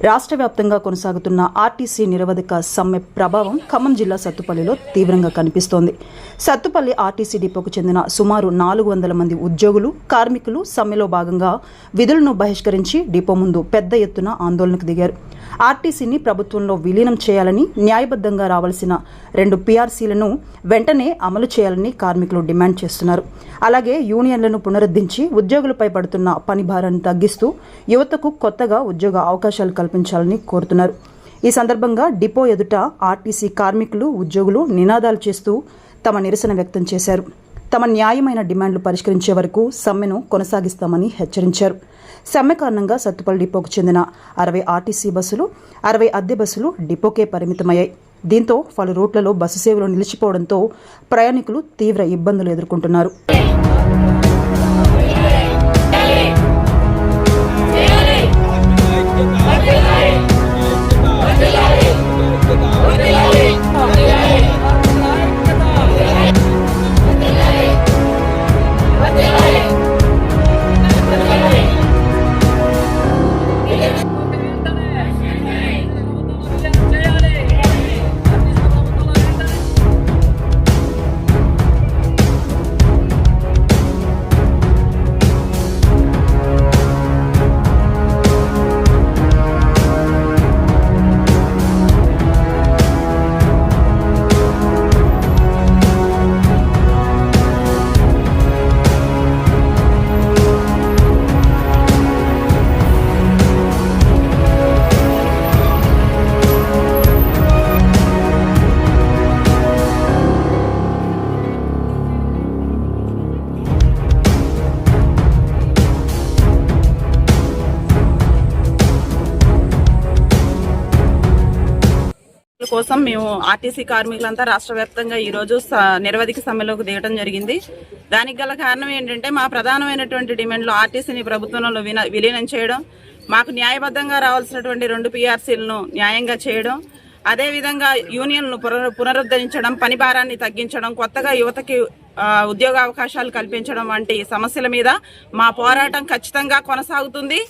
రాష్ట్ర వ్యాప్తంగా కొనసాగుతున్న ఆర్టీసీ నిరవధిక సమ్మె ప్రభావం ఖమ్మం జిల్లా సత్తుపల్లిలో తీవ్రంగా కనిపిస్తోంది. సత్తుపల్లి ఆర్టీసీ డిపోకు చెందిన సుమారు 400 మంది ఉద్యోగులు, కార్మికులు సమ్మెలో భాగంగా విధులను బహిష్కరించి డిపో ముందు పెద్ద ఎత్తున ఆందోళనకు దిగారు. ఆర్టీసీని ప్రభుత్వంలో విలీనం చేయాలని, న్యాయబద్ధంగా రావాల్సిన 2 పీఆర్సీలను వెంటనే అమలు చేయాలని కార్మికులు డిమాండ్ చేస్తున్నారు. అలాగే యూనియన్లను పునరుద్ధరించి ఉద్యోగులపై పడుతున్న పని భారాన్ని తగ్గిస్తూ యువతకు కొత్తగా ఉద్యోగ అవకాశాలు కల్పించాలని కోరుతున్నారు. ఈ సందర్భంగా డిపో ఎదుట ఆర్టీసీ కార్మికులు, ఉద్యోగులు నినాదాలు చేస్తూ తమ నిరసన వ్యక్తం చేశారు. తమ న్యాయమైన డిమాండ్లు పరిష్కరించే వరకు సమ్మెను కొనసాగిస్తామని హెచ్చరించారు. సమ్మె కారణంగా సత్తుపల్లి డిపోకు చెందిన 60 ఆర్టీసీ బస్సులు, 60 అద్దె బస్సులు డిపోకే పరిమితమయ్యాయి. దీంతో పలు రూట్లలో బస్సు సేవలు నిలిచిపోవడంతో ప్రయాణికులు తీవ్ర ఇబ్బందులు ఎదుర్కొంటున్నారు. కోసం మేము ఆర్టీసీ కార్మికులంతా రాష్ట్ర వ్యాప్తంగా ఈ రోజు నిరవధిక సమ్మెలోకి దిగడం జరిగింది. దానికి గల కారణం ఏంటంటే మా ప్రధానమైనటువంటి డిమాండ్లు ఆర్టీసీని ప్రభుత్వంలో విలీనం చేయడం, మాకు న్యాయబద్ధంగా రావాల్సినటువంటి 2 పీఆర్సీలను న్యాయంగా చేయడం, అదేవిధంగా యూనియన్లను పునరుద్ధరించడం, పని భారాన్ని తగ్గించడం, కొత్తగా యువతకి ఉద్యోగ అవకాశాలు కల్పించడం వంటి సమస్యల మీద మా పోరాటం ఖచ్చితంగా కొనసాగుతుంది.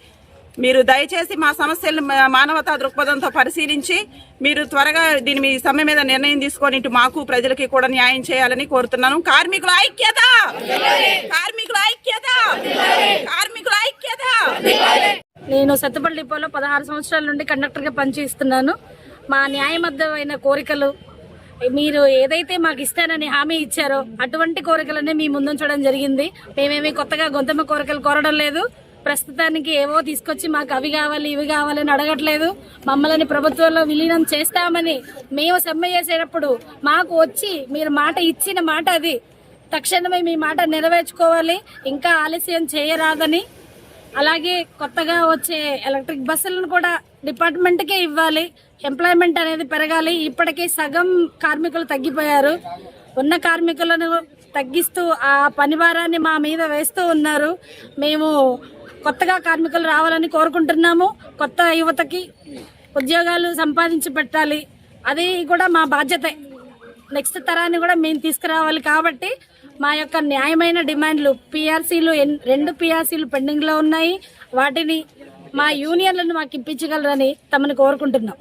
మీరు దయచేసి మా సమస్యలను మానవతా దృక్పథంతో పరిశీలించి మీరు త్వరగా మీ సమ్మె మీద నిర్ణయం తీసుకొని ఇటు మాకు ప్రజలకి కూడా న్యాయం చేయాలని కోరుతున్నాను. కార్మికుల ఐక్యత, కార్మికుల ఐక్యత, కార్మికుల ఐక్యత. నేను సత్తుపల్లి డిపోలో 16 సంవత్సరాల నుండి కండక్టర్గా పనిచేస్తున్నాను. మా న్యాయబద్ధమైన కోరికలు మీరు ఏదైతే మాకు ఇస్తానని హామీ ఇచ్చారో అటువంటి కోరికలనే మీ ముందుంచడం జరిగింది. మేమేమి కొత్తగా గొంతమ్మ కోరికలు కోరడం లేదు. ప్రస్తుతానికి ఏవో తీసుకొచ్చి మాకు అవి కావాలి ఇవి కావాలని అడగట్లేదు. మమ్మల్ని ప్రభుత్వంలో విలీనం చేస్తామని మేము సమ్మె చేసేటప్పుడు మాకు వచ్చి మీరు మాట ఇచ్చిన మాట అది తక్షణమే మీ మాట నెరవేర్చుకోవాలి, ఇంకా ఆలస్యం చేయరాదని. అలాగే కొత్తగా వచ్చే ఎలక్ట్రిక్ బస్సులను కూడా డిపార్ట్మెంట్కే ఇవ్వాలి. ఎంప్లాయ్మెంట్ అనేది పెరగాలి. ఇప్పటికీ సగం కార్మికులు తగ్గిపోయారు. ఉన్న కార్మికులను తగ్గిస్తూ ఆ పని భారాన్ని మా మీద వేస్తూ ఉన్నారు. మేము కొత్తగా కార్మికులు రావాలని కోరుకుంటున్నాము. కొత్త యువతకి ఉద్యోగాలు సంపాదించి పెట్టాలి. అది కూడా మా బాధ్యతే. నెక్స్ట్ తరాన్ని కూడా మేము తీసుకురావాలి. కాబట్టి మా యొక్క న్యాయమైన డిమాండ్లు పీఆర్సీలు 2 పీఆర్సీలు పెండింగ్లో ఉన్నాయి. వాటిని మా యూనియన్లను మాకు ఇప్పించగలరని తమను కోరుకుంటున్నాం.